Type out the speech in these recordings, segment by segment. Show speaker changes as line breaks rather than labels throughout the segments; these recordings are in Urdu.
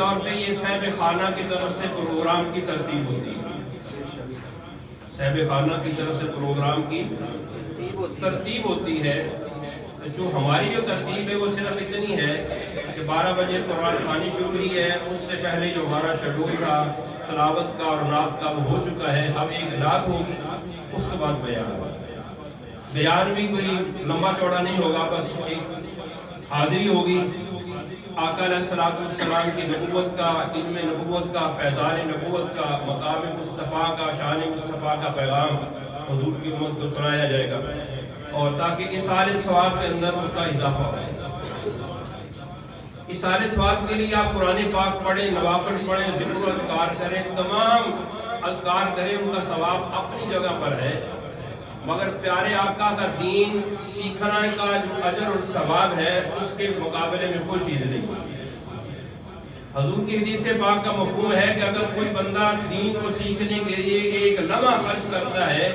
طور پہ یہ صاحب خانہ کی طرف سے پروگرام کی ترتیب ہوتی ہے. صاحب خانہ کی طرف سے پروگرام کی ترتیب ہوتی ہے. جو ہماری جو ترتیب ہے وہ صرف اتنی ہے کہ 12 بجے قرآن خوانی شروع ہوئی ہے. اس سے پہلے جو ہمارا شیڈول تھا تلاوت کا اور نعت کا وہ ہو چکا ہے. اب ایک نعت ہوگی, اس کے بعد بیان بھی کوئی لمبا چوڑا نہیں ہوگا, بس ایک حاضری ہوگی. آقا علیہ السلام کی نبوت کا, علم نبوت کا, فیضان نبوت کا, مقام مصطفیٰ کا, شان مصطفیٰ کا پیغام حضور کی امت کو سنایا جائے گا, اور تاکہ اصال ثواب کے اندر اس کا اضافہ ہو. اصال ثواب کے لیے آپ قرآن پاک پڑھیں, نوافل پڑھیں, ذکر و اذکار کریں, تمام اذکار کریں, ان کا ثواب اپنی جگہ پر ہے. مگر پیارے آقا کا دین سیکھنا کا جو اجر اور ثواب ہے اس کے مقابلے میں کوئی چیز نہیں. حضور کی حدیث پاک کا مفہوم ہے کہ اگر کوئی بندہ دین کو سیکھنے کے لیے ایک لمحہ خرچ کرتا ہے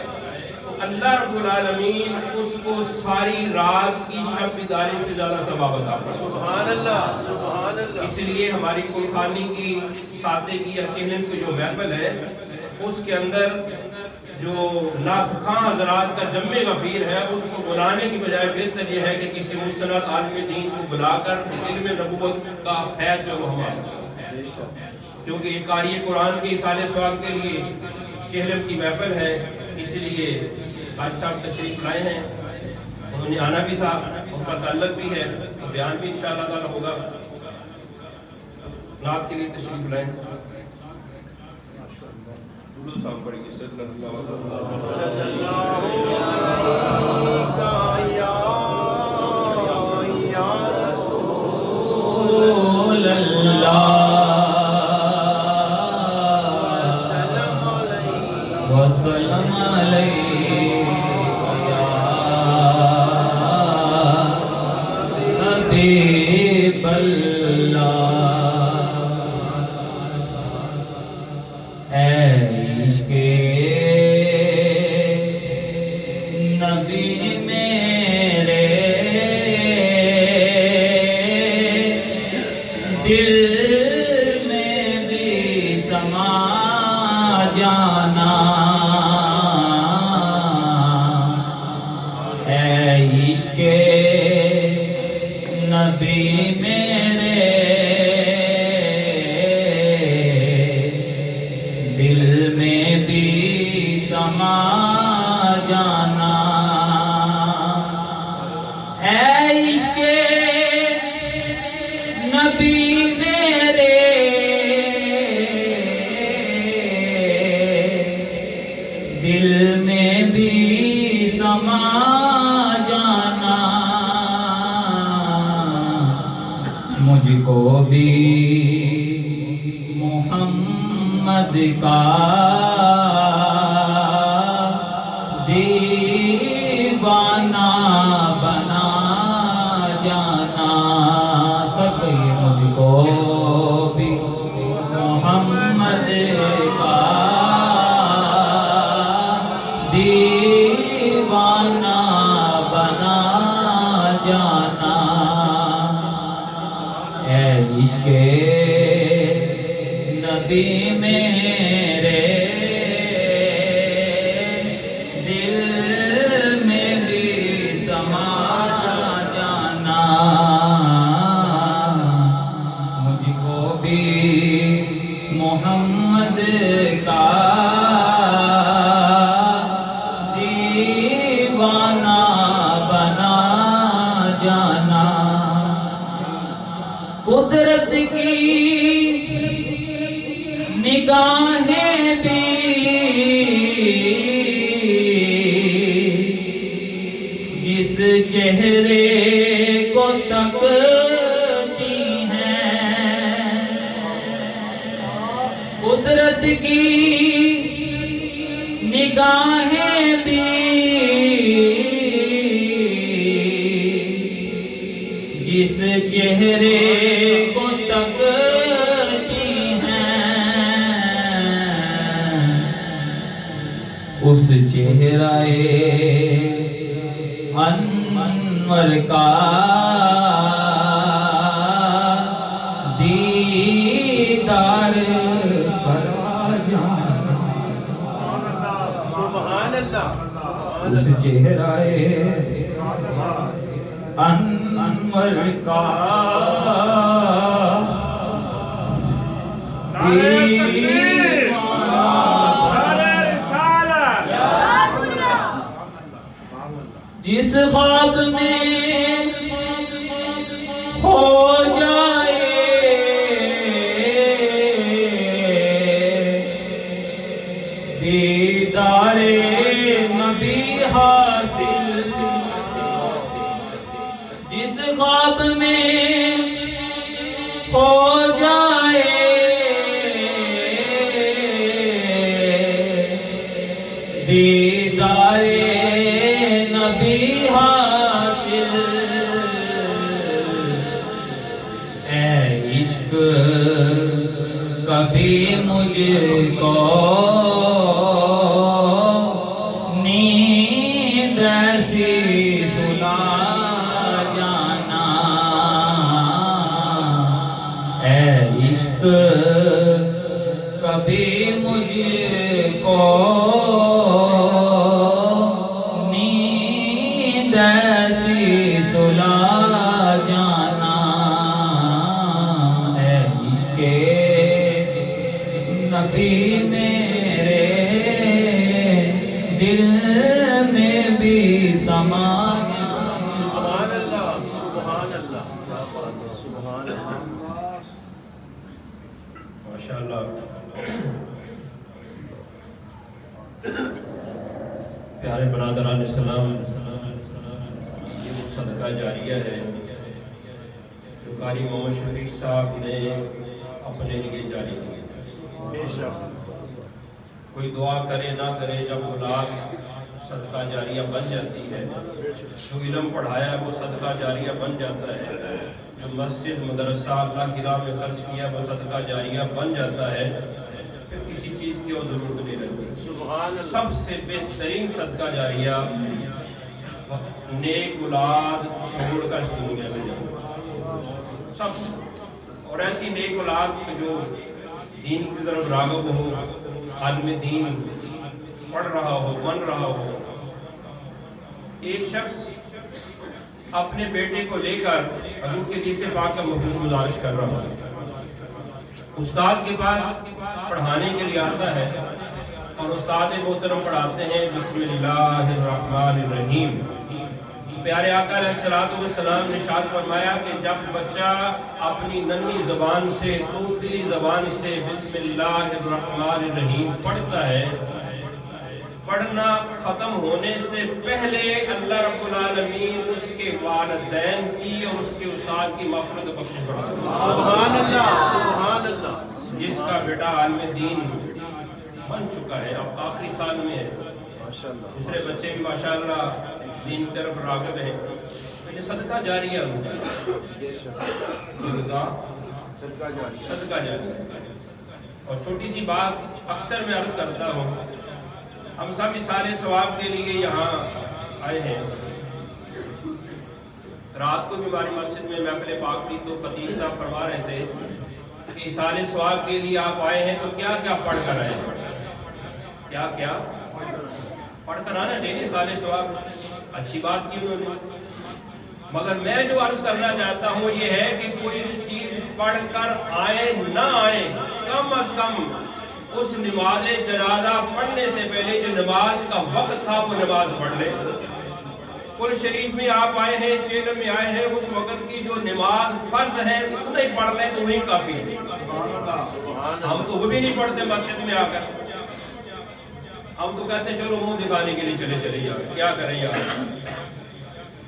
تو اللہ رب العالمین اس کو ساری رات کی شب بیداری سے زیادہ ثواب عطا فرمائے.
سبحان اللہ, سبحان اللہ.
اس لیے ہماری کلخانی کی ساتے کی یا چہلم کی جو محفل ہے اس کے اندر جو لاکھاں حضرات کا جمع غفیر ہے اس کو بلانے کی بجائے بہتر یہ ہے کہ کسی مستند عالم دین کو بلا کر علم نبوت کا فیض جو وہ ہم حاصل کریں, کیونکہ یہ قاری قرآن کے اصال ثواب کے لیے چہلم کی محفل ہے. اس لیے حاج صاحب تشریف لائے ہیں, انہوں نے آنا بھی تھا, ان کا تعلق بھی ہے, تو بیان بھی انشاءاللہ تعالی ہوگا. نعت کے لیے تشریف لائیں. صاحب پڑھیں گے صلی اللہ
علیہ یا رسول اللہ وسلم علیہ یا حبیب اللہ. نبی میرے دل میں بھی سما جانا, اے عشق نبی میرے دل میں بھی سما جانا. اے عشق نبی میرے دل میں بھی سما جانا. مجھ کو بھی محمد کا دیوانہ بنا جانا. سب مجھ کو بھی محمد کا دیوانہ بنا جانا. اے عشق نبی میرے دل میں بھی سما جانا. مجھ کو بھی محمد کا دیوانہ بنا جانا. قدرت کی نگاہیں بھی جس چہرے کو تکتی ہیں, قدرت کی نگاہیں بھی جس چہرے کو تکتی ہیں اس چہرہ انور کا دیوانہ دیدار کرا جانا
سبحان اللہ
اس چہرہ انور کا جس خواب میں ہو جائے دیدار نبی حاصل جس خواب میں ہو جائے دیدار نبی حاصل اے عشق کبھی مجھ کو نیند ایسی سلا جانا اے عشق کبھی مجھ کو نیند ایسی سلا جانا اے عشق نبی میرے دل میں بھی سما جانا
سبحان اللہ سبحان اللہ سبحان اللہ
ماشاءاللہ پیارے برادران اسلام، یہ وہ صدقہ جاریہ ہے جو قاری محمد شفیق صاحب نے اپنے لیے جاری کیا۔
بے شک
کوئی دعا کرے نہ کرے، جب اولاد صدقہ جاریہ بن جاتی ہے، جو علم پڑھایا وہ صدقہ جاریہ بن جاتا ہے، جو مسجد مدرسہ اللہ کی راہ میں خرچ کیا وہ صدقہ جاریہ بن جاتا ہے، پھر کسی چیز کی اور ضرورت نہیں رہتی۔
سبحان اللہ
سب سے بہترین صدقہ جاریہ نیک اولاد چھوڑ کر اس دنیا سے جانا سب سے، اور ایسی نیک اولاد جو دین کی طرف راغب ہو، عالم دین پڑھ رہا ہو، بن رہا ہو۔ ایک شخص اپنے بیٹے کو لے کر حضور کے حدیث پاک کا مفہوم گزارش کر رہا ہے، استاد کے پاس پڑھانے کے لیے آتا ہے اور استاد محترم پڑھاتے ہیں بسم اللہ الرحمن الرحیم۔ پیارے آقا علیہ السلام نے ارشاد فرمایا کہ جب بچہ اپنی ننھی زبان سے، دوسری زبان سے بسم اللہ الرحمن الرحیم پڑھتا ہے، پڑھنا ختم ہونے سے پہلے اللہ رب العالمین اس کے والدین کی اور اس کے استاد کی مغفرت بخشش فرماتا ہے۔
سبحان اللہ سبحان اللہ
جس کا بیٹا عالم دین بن چکا ہے، اب آخری سال میں ہے،
ماشاءاللہ
دوسرے بچے بھی ماشاءاللہ دین کی طرف راغب ہیں، یہ صدقہ جاریہ ہوتا ہے،
بے شک صدقہ جاری
صدقہ جاریہ۔ اور چھوٹی سی بات اکثر میں عرض کرتا ہوں، ہم سب اصالِ ثواب کے لیے یہاں آئے ہیں۔ رات کو بھی ہماری مسجد میں محفل پاک تھی تو خطیب صاحب فرما رہے تھے کہ اصالِ ثواب کے لیے آپ آئے ہیں تو کیا کیا پڑھ کر آئے ہیں، کیا کیا پڑھ کر آنا چاہیے۔ اصالِ ثواب اچھی بات کی انہوں نے، مگر میں جو عرض کرنا چاہتا ہوں یہ ہے کہ کوئی چیز پڑھ کر آئے نہ آئے، کم از کم اس نماز جنازہ پڑھنے سے پہلے جو نماز کا وقت تھا وہ نماز پڑھ لے۔ کل شریف میں آپ آئے ہیں، چیلم میں آئے ہیں، اس وقت کی جو نماز فرض ہے اتنا ہی پڑھ لیں تو وہی کافی ہے۔ ہم تو وہ بھی نہیں پڑھتے مسجد میں آ کر، ہم تو کہتے ہیں چلو منہ دکھانے کے لیے چلے یار، کیا کریں یار،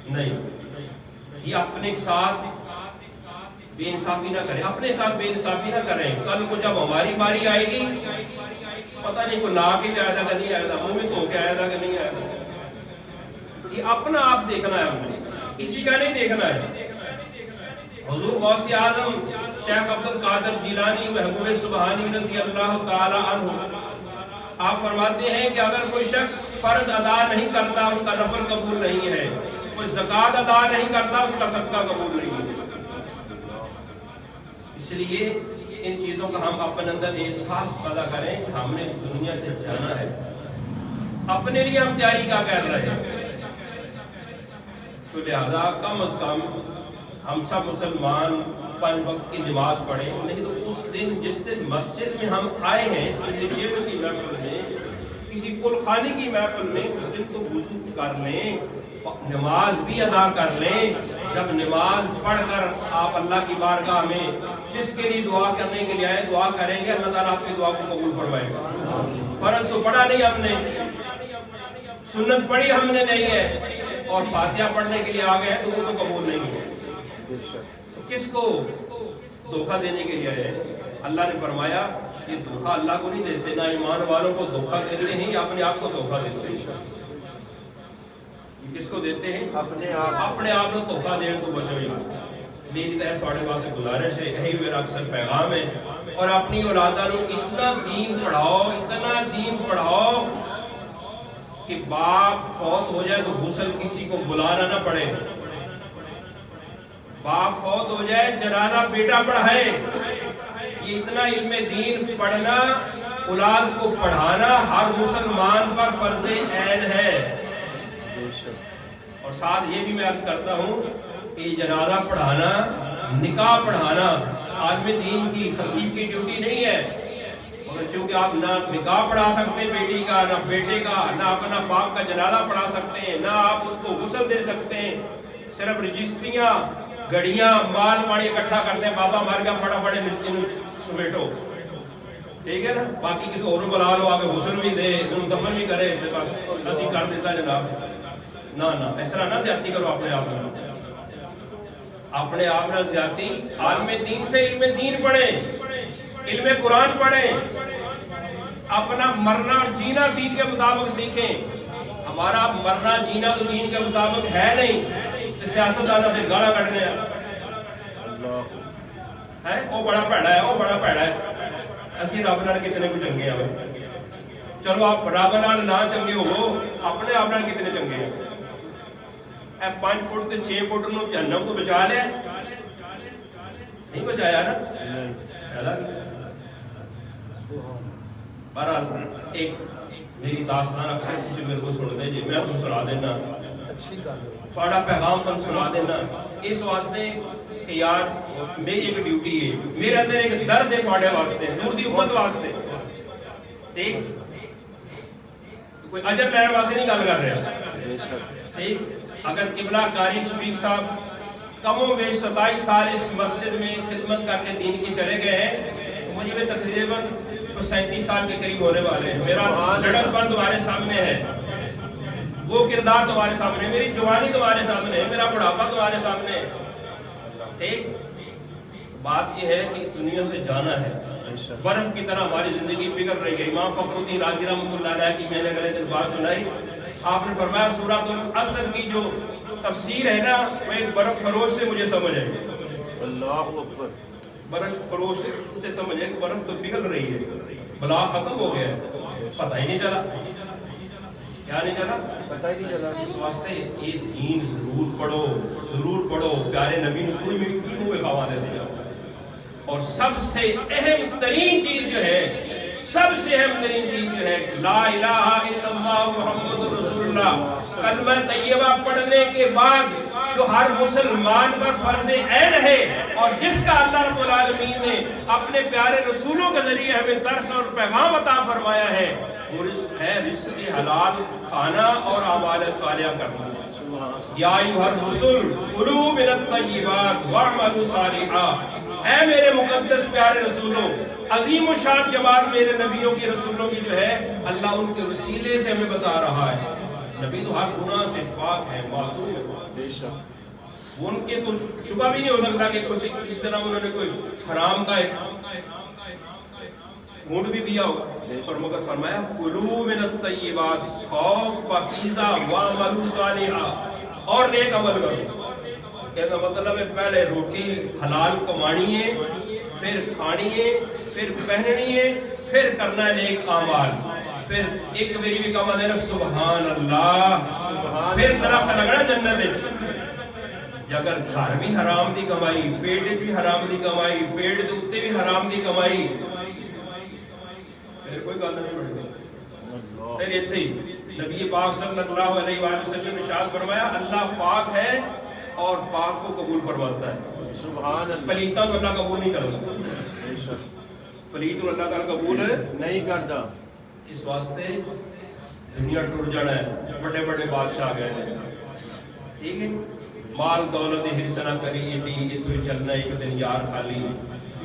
نہیں، یہ اپنے ساتھ بے انصافی نہ کریں، اپنے ساتھ بے انصافی نہ کریں۔ کل کو جب ہماری باری آئے گی پتہ نہیں کوئی لا کے بھی آیا تھا کہ نہیں آیا تھا، منہ میں دھو کے آیا تھا کہ نہیں آیا تھا۔ یہ اپنا آپ دیکھنا ہے، ہم نے کسی کا نہیں دیکھنا ہے۔ حضور غوث اعظم شیخ عبد القادر جیلانی محبوب سبحانی رضی اللہ تعالی عنہ آپ فرماتے ہیں کہ اگر کوئی شخص فرض ادا نہیں کرتا اس کا نفل قبول نہیں ہے، کوئی زکوٰۃ ادا نہیں کرتا اس کا صدقہ قبول نہیں ہے۔ اس لیے ان چیزوں کا ہم اپنے اندر احساس پیدا کریں کہ ہم نے اس دنیا سے جانا ہے. اپنے لیے ہم تیاری کیا کر رہے ہیں؟ تو لہذا کم از کم ہم سب مسلمان 5 وقت کی نماز پڑھیں. نہیں تو اس دن جس دن مسجد میں ہم آئے ہیں کسی چیزوں کی محفل میں, کسی کل خانی کی محفل میں, اس دن تو وضو کر لیں, نماز بھی ادا کر لیں. جب نماز پڑھ کر آپ اللہ کی بارگاہ میں جس کے لیے دعا کرنے کے لیے آئے, دعا کریں گے, اللہ تعالیٰ آپ کی دعا کو قبول فرمائے گا. فرض تو پڑھا نہیں ہم نے, سنت پڑھی ہم نے نہیں ہے, اور فاتحہ پڑھنے کے لیے آ گئے ہیں تو وہ تو قبول نہیں ہے. کس کو دھوکہ دینے کے لیے آئے ہیں؟ اللہ نے فرمایا کہ دھوکہ اللہ کو نہیں دیتے, نہ ایمان والوں کو دھوکہ دیتے ہیں یا اپنے آپ کو دھوکہ دیتے ہیں. کس کو دیتے ہیں؟ اپنے آپ کو دھوکہ دینے تو بچو. میری طرح ساڑھے پاس سے گزارش ہے, یہی میرا اکثر پیغام ہے, اور اپنی اولادہ کو اتنا دین پڑھاؤ, اتنا دین پڑھاؤ کہ باپ فوت ہو جائے تو غسل کسی کو بلانا نہ پڑے. باپ فوت ہو جائے جنازہ بیٹا پڑھائے. یہ اتنا علم دین پڑھنا, اولاد کو پڑھانا ہر مسلمان پر فرض عین ہے. اور ساتھ یہ بھی میں عرض کرتا ہوں کہ جنازہ پڑھانا, نکاح پڑھانا عالم دین کی, خطیب کی ڈیوٹی نہیں ہے. مگر چونکہ آپ نہ نکاح پڑھا سکتے بیٹی کا, نہ بیٹے کا, نہ اپنا باپ کا جنازہ پڑھا سکتے ہیں, نہ آپ اس کو غسل دے سکتے ہیں, صرف رجسٹریاں, گڑیاں, مال ماڑی اکٹھا کرتے ہیں, بابا مر گیا فٹافٹ سمیٹو, ٹھیک ہے نا, باقی کسی اور بلا لو, آگے غسل بھی دے, دفن بھی کرے, بس اسی کر دیتا جناب. نہ اس طرح نہ زیادتی کرو اپنے آپ میں, اپنے آپ نہ زیادتی. عالم دین سے علم دین پڑھیں, علم قرآن پڑھیں, اپنا مرنا اور جینا دین کے مطابق سیکھیں. ہمارا مرنا جینا تو دین کے مطابق ہے نہیں, سیاست دانوں سے گالا کٹنے ہیں, وہ بڑا پیڑا ہے, وہ بڑا پیڑا ہے, اسی رب نال کتنے کو چنگے ہیں. چلو آپ رب نال نہ چنگے ہو, اپنے آپ نال کتنے چنگے ہیں. 5 فٹ تے 6 فٹ نو جہنم تو بچا لیا, نہیں بچایا نا. بہرحال ایک میری داستان اکثر کسی میرے کو سن دے جی, میں تو سنا دینا, تھوڑا پیغام تم سنا دینا اس واسطے کہ یار میری ایک ڈیوٹی ہے, میرے اندر ایک درد ہے تھوڑے واسطے, حضور دی امت واسطے. ٹھیک, کوئی اجر لینے واسطے نہیں گل کر رہا. ٹھیک, اگر قبلہ قاری شفیق صاحب کم و بیش 27 سال اس مسجد میں خدمت کر کے دین کی چلے گئے ہیں, تو مجھے تقریباً 37 سال کے قریب ہونے والے ہیں. میرا لڑک پن تمہارے سامنے ہے, وہ کردار تمہارے سامنے, میری جوانی تمہارے سامنے ہے, میرا بڑھاپا تمہارے سامنے ہے. ٹھیک, بات یہ ہے کہ دنیا سے جانا ہے. برف کی طرح ہماری زندگی پگھل رہی ہے. امام فخر الدین رازی رحمۃ اللہ علیہ کی میں نے اگلے دن بات سنائی, آپ نے فرمایا سورۃ العصر کی جو تفسیر ہے نا, وہ ایک برف فروش سے مجھے سمجھ ہے.
اللہ اکبر.
برف فروش سے سمجھ ہے کہ برف تو پگھل رہی ہے, بلا ختم ہو گیا, پتہ ہی نہیں چلا. کیا نہیں چلا؟
پتہ ہی نہیں چلا.
اس واسطے یہ دین ضرور پڑھو, ضرور پڑھو. پیارے نبی نے کوئی بھی منہ کھوا دے سکتا. اور سب سے اہم ترین چیز جو ہے, سب سے اہم ترین چیز جو ہے لا الہ الا اللہ محمد رسول اللہ. کلمہ طیبہ پڑھنے کے بعد جو ہر مسلمان پر فرض عین ہے, اور جس کا اللہ رب العالمین نے اپنے پیارے رسولوں کے ذریعے ہمیں درس اور پیغام عطا فرمایا ہے, وہ رزق ہے, رزق حلال کھانا اور اعمال صالحہ کرنا. یا ایھا الرسل کلوا من الطیبات واعملوا صالحا. اے میرے مقدس پیارے رسولوں, عظیم و شان جمال میرے نبیوں کی, رسولوں کی جو ہے, اللہ ان کے وسیلے سے ہمیں بتا رہا ہے. نبی تو ہر گناہ سے پاک ہے, معصوم ہے. ان کے تو شبہ بھی نہیں ہو سکتا کہ کسی طرح انہوں نے کوئی حرام کا گھونٹ بھی پیا ہوگا. اور مگر فرمایا کلوا من الطیبات, کھاؤ پاکیزہ, واعملوا صالحا, اور نیک عمل کرو. کہنا مطلب ہے پہلے روٹی حلال کمانی ہے, پھر کھانی ہے, پھر پہننی ہے, پھر کرنا نیک اعمال, پھر ایک میری بھی کہا دینا سبحان اللہ, پھر درخت لگنا جنت. ਜਾਂ ਅਗਰ ਘਰ ਵੀ ਹਰਾਮ ਦੀ ਕਮਾਈ, ਪੇਟ ਵਿੱਚ ਵੀ ਹਰਾਮ ਦੀ ਕਮਾਈ, ਪੇਟ ਦੇ ਉੱਤੇ ਵੀ ਹਰਾਮ ਦੀ ਕਮਾਈ, ਫਿਰ ਕੋਈ ਗੱਲ ਨਹੀਂ ਬਣਦੀ। پھر اتھے ہی نبی پاک صلی اللہ علیہ وآلہ وسلم نے ارشاد فرمایا اللہ پاک ہے اور پاک کو قبول فرماتا ہے،
سبحان اللہ،
پلیتاں کو اللہ قبول نہیں کرتا، پلیت کو اللہ تعالی قبول
نہیں کرتا۔
اس واسطے دنیا ٹر جانا ہے، بڑے بڑے بادشاہ گئے ہیں، ٹھیک ہے، مال دولت دی حرص نہ کری ایڈی اتو چلنا ایک دن یار خالی،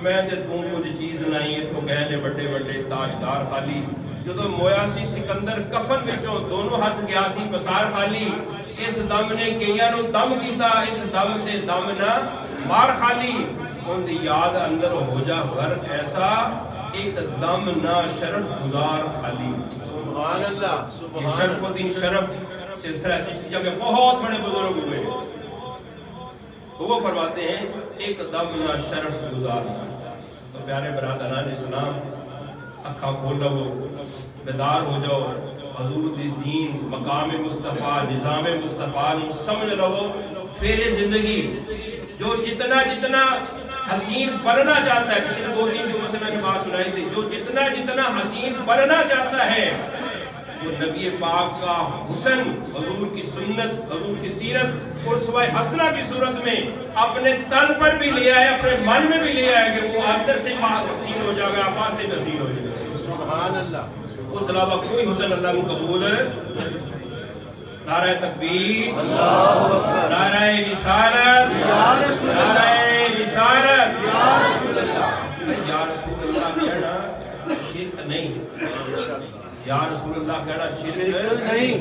میں تے توں کچھ چیز نہیں اتو گئے نے بڑے بڑے تاجدار خالی، جدو مویا سی سکندر کفن وچوں دونوں ہاتھ گیا سی پسار خالی، اس دم نے کئیاں نو دم کیتا، اس دم تے دم نہ مار خالی، ان دی یاد اندر ہو جا غرق ایسا ایک دم نہ شرف گزار خالی۔
سبحان اللہ،
یہ
سبحان
شرف
اللہ،
الدین شرف سلسلہ چشتیہ کے بہت بڑے بزرگ ہوئے ہیں، وہ فرماتے ہیں ایک دم نہ شرف گزار۔ تو پیارے برادران اسلام اکھاں کھولو، بیدار ہو جاؤ، حضور دی دین، مقام مصطفیٰ، نظام مصطفیٰ نو سمجھ لو، پھر زندگی جو جتنا جتنا حسین بننا چاہتا ہے، پچھلے 2-3 جمعہ سے میں نے بات سنائی تھی، جو جتنا جتنا حسین بننا چاہتا ہے وہ نبی پاک کا حسن، حضور کی سنت، حضور کی سیرت اور اسوہ حسنہ کی صورت میں اپنے تن پر بھی لے آئے، اپنے من میں بھی لے آئے کہ وہ اندر سے حسین ہو جائے گا، باہر سے حسین ہو جائے گا۔
سبحان اللہ،
اس علاوہ کوئی حسن اللہ کو قبول ہے۔ نعرہ تکبیر،
اللہ اکبر،
نعرہ رسالت، نعرہ رسالت، یا رسول اللہ کہنا شرک نہیں، یا رسول اللہ کہنا شرک نہیں۔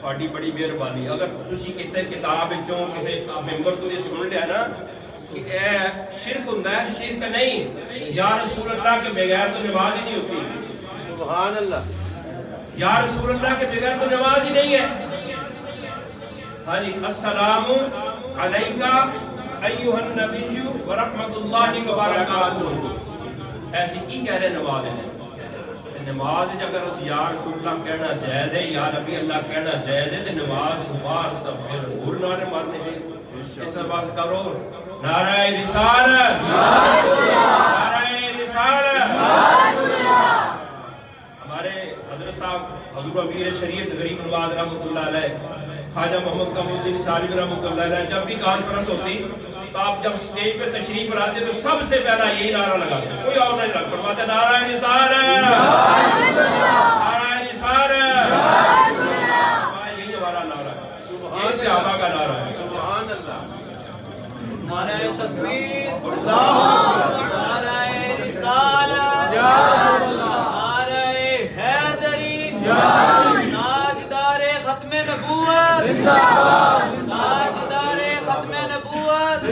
بڑی بڑی مہربانی، اگر تسی کتے کتاب وچوں کسے ممبر تو یہ سن لیا نا کہ اے شرک ہوندا ہے، شرک نہیں، یا رسول اللہ کے بغیر تو نماز ہی نہیں ہوتی،
سبحان اللہ،
یا رسول اللہ کے بغیر تو نماز ہی نہیں ہے۔ ہاں جی، السلام علیکہ ایھا النبی ورحمۃ اللہ وبرکاتہ، ایسی کی کہہ رہے نماز ہے؟ نماز اگر اس یا رسول اللہ کہنا جائز ہے، یا نبی اللہ کہنا جائز ہے، تو نماز بار تو پھر اور نعرے مارنے ہیں۔ اس بات کرو نعرہ رسالت، نعرہ رسالت۔ ہمارے حضرت صاحب حضور امیر شریعت غریب نواز رحمۃ اللہ علیہ، خواجہ محمد قمر الدین سالم رحمۃ اللہ علیہ، جب بھی کانفرنس ہوتی تو آپ جب سٹیج پہ تشریف لاتے تو سب سے پہلا یہی نعرہ لگاتے، کوئی اور نہیں لگا، فرماتے نعرہ رسالت، نعرہ رسالت، یہی ہمارا نعرہ ہے، یہ صحابہ کا نعرہ ہے۔
سبحان اللہ،
نعرہ تکبیر، نعرہ رسالت، نعرہ حیدری، ناجدار ختم نبوت، ناجدار ختم نبوت،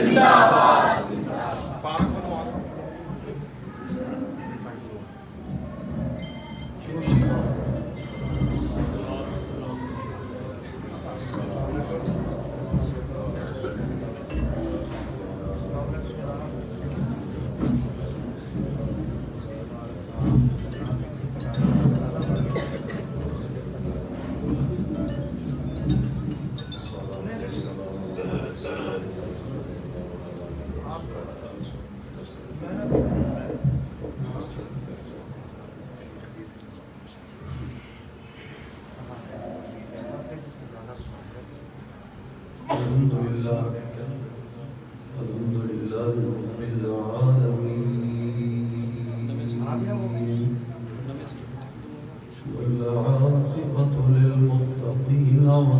الحمد لله رب العالمين والعاقبة